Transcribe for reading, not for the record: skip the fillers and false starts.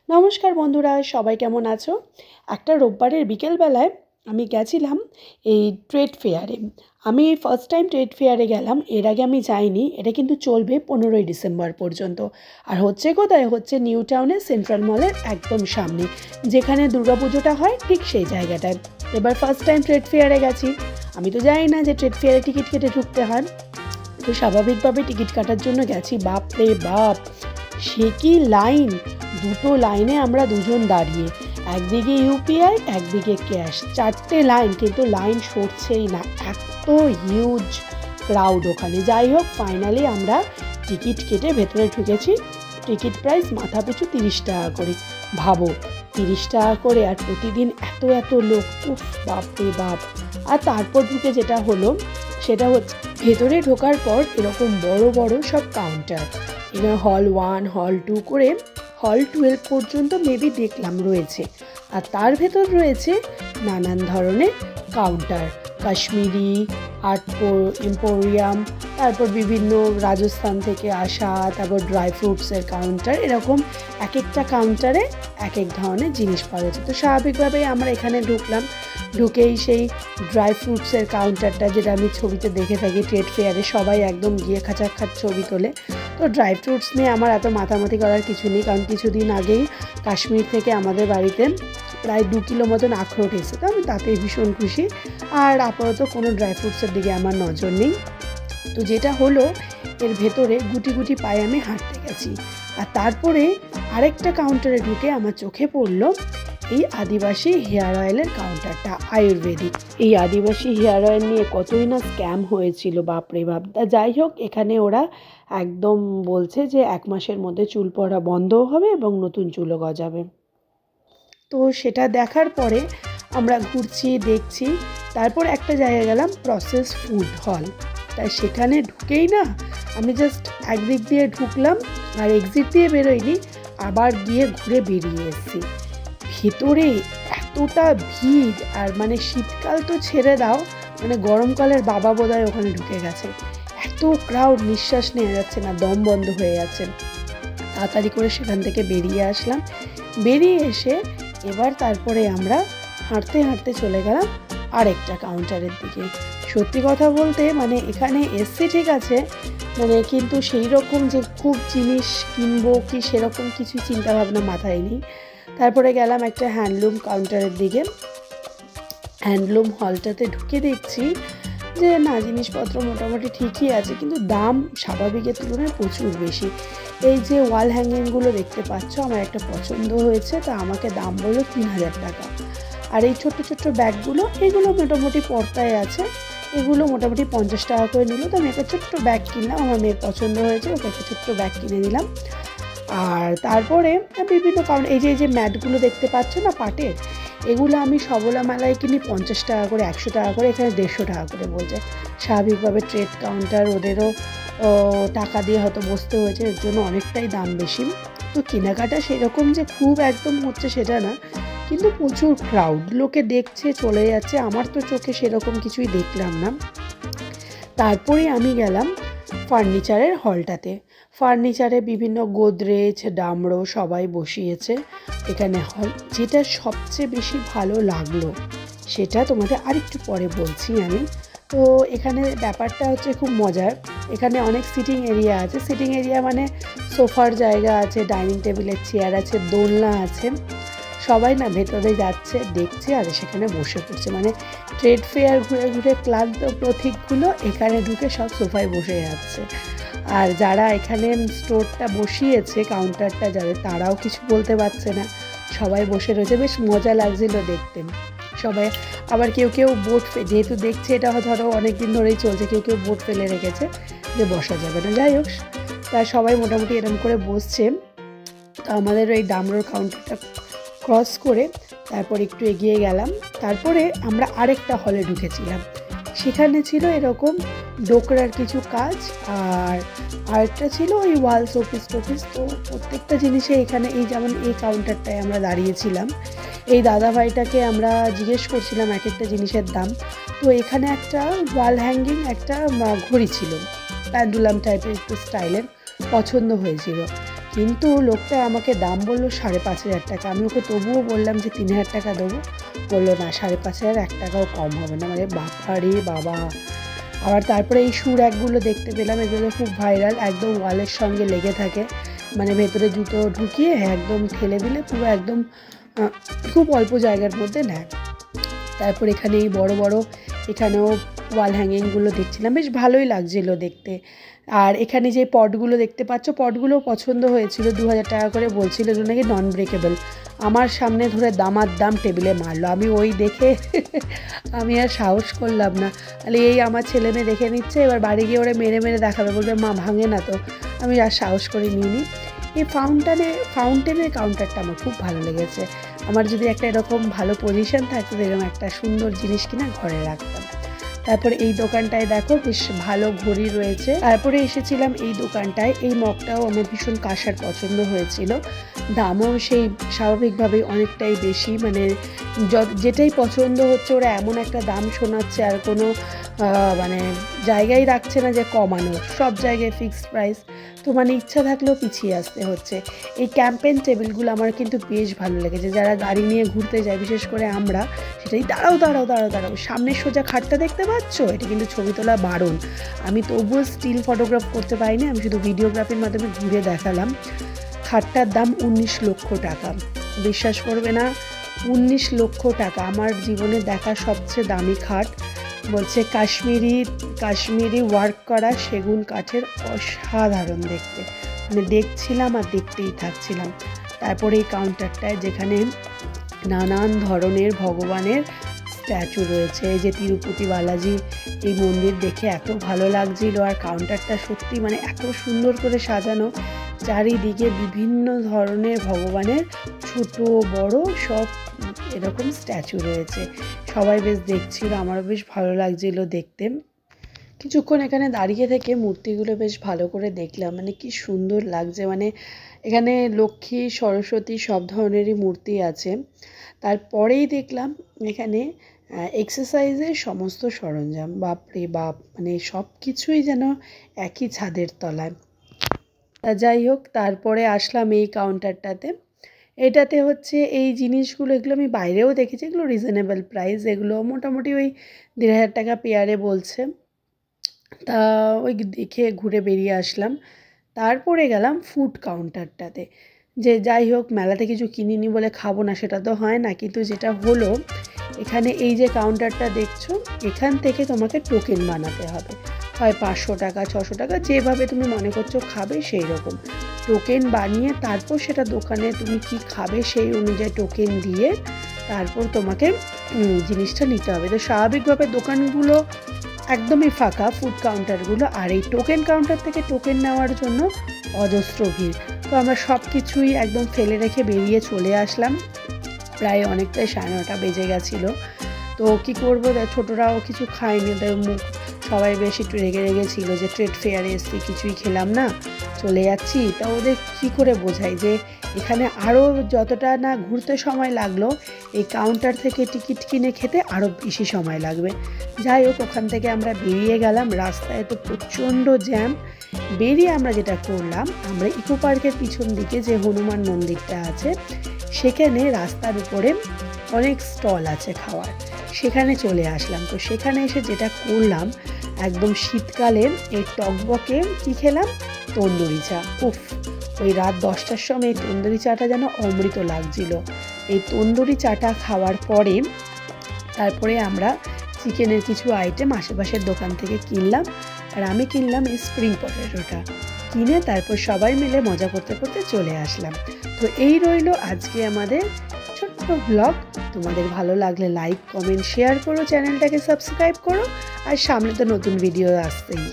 নমস্কার বন্ধুরা, সবাই কেমন আছো? একটা রোববারের বিকেলবেলায় আমি গেছিলাম এই ট্রেড ফেয়ারে। আমি ফার্স্ট টাইম ট্রেড ফেয়ারে গেলাম। এর আগে আমি যাইনি। এটা কিন্তু চলবে 15ই ডিসেম্বর পর্যন্ত। আর হচ্ছে কোথায়? হচ্ছে নিউ টাউনের সেন্ট্রাল মলের একদম সামনে, যেখানে দুর্গাপুজোটা হয় ঠিক সেই জায়গাটায়। এবার ফার্স্ট টাইম ট্রেড ফেয়ারে গেছি। আমি তো জানি না যে ট্রেড ফেয়ারে টিকিট কেটে ঢুকতে হয়। তো স্বাভাবিকভাবে টিকিট কাটার জন্য গেছি। বাপ রে বাপ, সে কি লাইন! দুটো লাইনে আমরা দুজন দাঁড়িয়ে, একদিকে ইউপিআই একদিকে ক্যাশ, 4টে লাইন, কিন্তু লাইন সরছেই না, এত হিউজ ক্রাউড ওখানে। যাই হোক, ফাইনালি আমরা টিকিট কেটে ভেতরে ঢুকেছি। টিকিট প্রাইস মাথা পিছু 30 টাকা করে। ভাবো, 30 টাকা করে, আর প্রতিদিন এত এত লোক! উফ, বাপ রে বাপ। আর তারপর ঢুকে যেটা হলো সেটা হচ্ছে, ভেতরে ঢোকার পর এরকম বড় বড় সব কাউন্টার, এখানে হল 1 হল 2 করে হল 12 পর্যন্ত মেবি দেখলাম রয়েছে। আর তার ভেতর রয়েছে নানান ধরনের কাউন্টার, কাশ্মীরি, আর্ট এম্পোরিয়াম, তারপর বিভিন্ন রাজস্থান থেকে আসা, তারপর ড্রাই ফ্রুটসের কাউন্টার, এরকম এক একটা কাউন্টারে এক এক ধরনের জিনিস পাওয়া যাচ্ছে। তো স্বাভাবিকভাবেই আমরা এখানে ঢুকলাম। ঢুকেই সেই ড্রাই ফ্রুটসের কাউন্টারটা, যেটা আমি ছবিতে দেখে থাকি ট্রেড ফেয়ারে, সবাই একদম গিয়ে খাঁচাখাচ ছবি তোলে। তো ড্রাই ফ্রুটস নিয়ে আমার এত মাথামাতি করার কিছু নেই, কারণ কিছুদিন আগেই কাশ্মীর থেকে আমাদের বাড়িতে প্রায় 2 কিলো মতন আখরোট এসে, তো আমি তাতেই ভীষণ খুশি। আর আপাতত কোনো ড্রাই ফ্রুটসের দিকে আমার নজর নেই। তো যেটা হলো, এর ভেতরে গুটি গুটি পায়ে আমি হাঁটতে গেছি। আর তারপরে আরেকটা কাউন্টারে ঢুকে আমার চোখে পড়লো এই আদিবাসী হেয়ার অয়েলের কাউন্টারটা, আয়ুর্বেদিক। এই আদিবাসী হেয়ার অয়েল নিয়ে কতই না স্ক্যাম হয়েছিল, বাপরে বাপ। যাই হোক, এখানে ওরা একদম বলছে যে 1 মাসের মধ্যে চুল পড়া বন্ধও হবে এবং নতুন চুলও গজাবে। তো সেটা দেখার পরে আমরা ঘুরছি, দেখছি। তারপর একটা জায়গায় গেলাম, প্রসেস ফুড হল। তাই সেখানে ঢুকেই না আমি জাস্ট একদিক দিয়ে ঢুকলাম আর এক্সিট দিয়ে বেরোইনি, আবার গিয়ে ঘুরে বেরিয়ে এসেছি। ভেতরে এতটা ভিড়, আর মানে শীতকাল তো ছেড়ে দাও, মানে গরমকালের বাবা বোধহয় ওখানে ঢুকে গেছে। এত ক্রাউড, নিঃশ্বাস নেওয়া যাচ্ছে না, দম বন্ধ হয়ে যাচ্ছে। তাড়াতাড়ি করে সেখান থেকে বেরিয়ে আসলাম। বেরিয়ে এসে এবার তারপরে আমরা হাঁটতে হাঁটতে চলে গেলাম আরেকটা কাউন্টারের দিকে। সত্যি কথা বলতে, মানে এখানে এসছি ঠিক আছে, মানে কিন্তু সেই রকম যে খুব জিনিস কিনবো কি সেরকম কিছু চিন্তাভাবনা মাথায় নেই। তারপরে গেলাম একটা হ্যান্ডলুম কাউন্টারের দিকে। হ্যান্ডলুম হলটাতে ঢুকে দেখছি যে না, জিনিসপত্র মোটামুটি ঠিকই আছে, কিন্তু দাম স্বাভাবিকের তুলনায় প্রচুর বেশি। এই যে ওয়াল হ্যাঙ্গিংগুলো দেখতে পাচ্ছ, আমার একটা পছন্দ হয়েছে, তা আমাকে দাম বললো 3000 টাকা। আর এই ছোট্ট ছোট্ট ব্যাগগুলো, এগুলো মোটামুটি পর্দায় আছে, এগুলো মোটামুটি 50 টাকা করে নিল। তো আমি একটা ছোট্ট ব্যাগ কিনলাম, আমার মেয়ের পছন্দ হয়েছে, ওকে একটা ছোট্ট ব্যাগ কিনে দিলাম। আর তারপরে বিভিন্ন কারণ, এই যে ম্যাটগুলো দেখতে পাচ্ছ না পাটের, এগুলো আমি সবলা মেলায় কিনি 50 টাকা করে, 100 টাকা করে, এখানে 150 টাকা করে বলছে। স্বাভাবিকভাবে ট্রেড কাউন্টার, ওদেরও টাকা দিয়ে হয়তো বসতে হয়েছে, এর জন্য অনেকটাই দাম বেশি। তো কেনাকাটা সেরকম যে খুব একদম হচ্ছে সেটা না, কিন্তু প্রচুর ক্রাউড, লোকে দেখছে চলে যাচ্ছে, আমার তো চোখে সেরকম কিছুই দেখলাম না। তারপরে আমি গেলাম ফার্নিচারের হলটাতে। ফার্নিচারে বিভিন্ন গোদরেজ, ডামরো সবাই বসিয়েছে এখানে হল। যেটা সবচেয়ে বেশি ভালো লাগলো সেটা তোমাদের আরেকটু পরে বলছি আমি। তো এখানে ব্যাপারটা হচ্ছে খুব মজার। এখানে অনেক সিটিং এরিয়া আছে। সিটিং এরিয়া মানে সোফার জায়গা আছে, ডাইনিং টেবিলের চেয়ার আছে, দোলনা আছে। সবাই না ভেতরে যাচ্ছে, দেখছে, আর সেখানে বসে পড়ছে। মানে ট্রেড ফেয়ার ঘুরে ঘুরে ক্লান্ত প্রতীকগুলো এখানে ঢুকে সব সোফায় বসে যাচ্ছে। আর যারা এখানে স্টোরটা বসিয়েছে, কাউন্টারটা যাদের, তারাও কিছু বলতে পারছে না, সবাই বসে রয়েছে। বেশ মজা লাগছিল দেখতে সবাই। আবার কেউ কেউ বোর্ড, যেহেতু দেখছে এটা ধরো অনেক দিন ধরেই চলছে, কেউ কেউ বোর্ড ফেলে রেখেছে যে বসা যাবে না। যাই হোক, তা সবাই মোটামুটি এরকম করে বসছে। তো আমাদের ওই ডামরোর কাউন্টারটা ক্রস করে তারপর একটু এগিয়ে গেলাম। তারপরে আমরা আরেকটা হলে ঢুকেছিলাম। সেখানে ছিল এরকম ডোকরার কিছু কাজ, আর আরেকটা ছিল ওই ওয়াল শোপিস টোপিস। তো প্রত্যেকটা জিনিসে এখানে, এই যেমন এই কাউন্টারটায় আমরা দাঁড়িয়েছিলাম, এই দাদাভাইটাকে আমরা জিজ্ঞেস করছিলাম এক একটা জিনিসের দাম। তো এখানে একটা ওয়াল হ্যাঙ্গিং, একটা ঘড়ি ছিল, প্যান্ডুলাম টাইপের একটু স্টাইলের, পছন্দ হয়েছিল। কিন্তু লোকটা আমাকে দাম বললো 5,500 টাকা। আমি ওকে তবুও বললাম যে 3,000 টাকা দেবো। বললো না, 5,500 1 টাকাও কম হবে না। মানে বাবা রে বাবা! আবার তারপরে এই শু র্যাকগুলো দেখতে পেলাম, এগুলো খুব ভাইরাল, একদম ওয়ালের সঙ্গে লেগে থাকে। মানে ভেতরে জুতো ঢুকিয়ে একদম ঠেলে দিলে পুরো একদম খুব অল্প জায়গার মধ্যে নেয়। তারপর এখানে এই বড় বড় এখানেও ওয়াল হ্যাঙ্গিংগুলো দেখছিলাম, বেশ ভালোই লাগছিলো দেখতে। আর এখানে যে পটগুলো দেখতে পাচ্ছ, পটগুলো পছন্দ হয়েছিল, 2,000 টাকা করে বলছিল, এগুলো নাকি নন ব্রেকেবল। আমার সামনে ধরে দাম টেবিলে মারলো। আমি ওই দেখে আমি আর সাহস করলাম না। তাহলে এই আমার ছেলে মেয়ে দেখে নিচ্ছে, এবার বাড়ি গিয়ে ওরা মেরে মেরে দেখাবে, বলবে মা ভাঙে না তো। আমি আর সাহস করে নিইনি। এই ফাউন্টেনের কাউন্টারটা আমার খুব ভালো লেগেছে। আমার যদি একটা এরকম ভালো পজিশন থাকতো, এরকম একটা সুন্দর জিনিস কিনা ঘরে রাখতাম। তারপরে এই দোকানটায় দেখো বেশ ভালো ঘড়ি রয়েছে। তারপরে এসেছিলাম এই দোকানটায়, এই মগটাও আমার ভীষণ কাঁসার পছন্দ হয়েছিল। দামও সেই স্বাভাবিকভাবেই অনেকটাই বেশি, মানে যেটাই পছন্দ হচ্ছে ওরা এমন একটা দাম শোনাচ্ছে, আর কোনো মানে জায়গায় রাখছে না যে কমানোর, সব জায়গায় ফিক্সড প্রাইস। তো মানে ইচ্ছা থাকলেও পিছিয়ে আসতে হচ্ছে। এই ক্যাম্পেন টেবিলগুলো আমার কিন্তু বেশ ভালো লেগেছে। যারা গাড়ি নিয়ে ঘুরতে যায়, বিশেষ করে আমরা, সেটাই দাঁড়াও সামনের সোজা খাটটা দেখতে পাচ্ছ, এটা কিন্তু ছবি তোলা বারণ। আমি তবুও স্টিল ফটোগ্রাফ করতে পারিনি, আমি শুধু ভিডিওগ্রাফির মাধ্যমে ঘুরে দেখালাম। খাটটার দাম 19 লক্ষ টাকা। বিশ্বাস করবে না, 19 লক্ষ টাকা আমার জীবনে দেখা সবচেয়ে দামি খাট। বলছে কাশ্মীরি ওয়ার্ক করা সেগুন কাঠের, অসাধারণ দেখতে। মানে দেখছিলাম আর দেখতেই থাকছিলাম। তারপরে এই কাউন্টারটায় যেখানে নানান ধরনের ভগবানের স্ট্যাচু রয়েছে, এই যে তিরুপতি বালাজি, এই মন্দির দেখে এত ভালো লাগছিল। আর কাউন্টারটা সত্যি মানে এত সুন্দর করে সাজানো, চারিদিকে বিভিন্ন ধরনের ভগবানের ছোট বড় সব এরকম স্ট্যাচু রয়েছে। সবাই বেশ দেখছিল, আমারও বেশ ভালো লাগছিল দেখতে। কিছুক্ষণ এখানে দাঁড়িয়ে থেকে মূর্তিগুলো বেশ ভালো করে দেখলাম, মানে কি সুন্দর লাগছে। মানে এখানে লক্ষ্মী, সরস্বতী সব ধরনেরই মূর্তি আছে। তারপরেই দেখলাম এখানে এক্সারসাইজের সমস্ত সরঞ্জাম। বাপরে বাপ, মানে সব কিছুই যেন একই ছাদের তলায়। যাই হোক, তারপরে আসলাম এই কাউন্টারটাতে। এটাতে হচ্ছে এই জিনিসগুলো, এগুলো আমি বাইরেও দেখেছি, এগুলো রিজনেবল প্রাইস, এগুলো মোটামুটি ওই 1,500 টাকা পেয়ারে বলছে। তা ওই দেখে ঘুরে বেরিয়ে আসলাম। তারপরে গেলাম ফুড কাউন্টারটাতে, যে যাই হোক মেলাতে কিছু কিনিনি বলে খাবো না সেটা তো হয় না। কিন্তু যেটা হলো, এখানে এই যে কাউন্টারটা দেখছো, এখান থেকে তোমাকে টোকেন বানাতে হবে, হয় 500 টাকা 600 টাকা, যেভাবে তুমি মনে করছো খাবে সেই রকম টোকেন বানিয়ে তারপর সেটা দোকানে তুমি কি খাবে সেই অনুযায়ী টোকেন দিয়ে তারপর তোমাকে জিনিসটা নিতে হবে। তো স্বাভাবিকভাবে দোকানগুলো একদমই ফাঁকা, ফুড কাউন্টারগুলো, আর এই টোকেন কাউন্টার থেকে টোকেন নেওয়ার জন্য অজস্র ভিড়। তো আমরা সব কিছুই একদম ফেলে রেখে বেরিয়ে চলে আসলাম। প্রায় অনেকটাই 9:30 বেজে গেছিলো। তো কী করবো, ছোটোরাও কিছু খায়নি, ওদের মুখ সবাই বেশ একটু রেগে ছিল যে ট্রেড ফেয়ারে এসছি কিছুই খেলাম না, চলে যাচ্ছি। তা ওদের কী করে বোঝাই যে এখানে আরও যতটা না ঘুরতে সময় লাগলো, এই কাউন্টার থেকে টিকিট কিনে খেতে আরও বেশি সময় লাগবে। যাই হোক, ওখান থেকে আমরা বেরিয়ে গেলাম। রাস্তায় তো প্রচণ্ড জ্যাম। বেরিয়ে আমরা যেটা করলাম, আমরা ইকো পার্কের পিছন দিকে যে হনুমান মন্দিরটা আছে, সেখানে রাস্তার উপরে অনেক স্টল আছে খাওয়ার, সেখানে চলে আসলাম। তো সেখানে এসে যেটা করলাম, একদম শীতকালে এই টকবকে কী খেলাম, তন্দুরি চা। উফ, ওই রাত 10টার সময় এই তন্দুরি চাটা যেন অমৃত লাগছিল। এই তন্দুরি চাটা খাওয়ার পরে তারপরে আমরা চিকেনের কিছু আইটেম আশেপাশের দোকান থেকে কিনলাম। আর আমি কিনলাম এই স্প্রিং পটেটোটা, কিনে তারপর সবাই মিলে মজা করতে করতে চলে আসলাম। তো এই রইল আজকে আমাদের ছোট্ট ব্লগ। তোমাদের ভালো লাগলে লাইক, কমেন্ট, শেয়ার করো, চ্যানেলটাকে সাবস্ক্রাইব করো। আর সামনে তো নতুন ভিডিও আসছেই।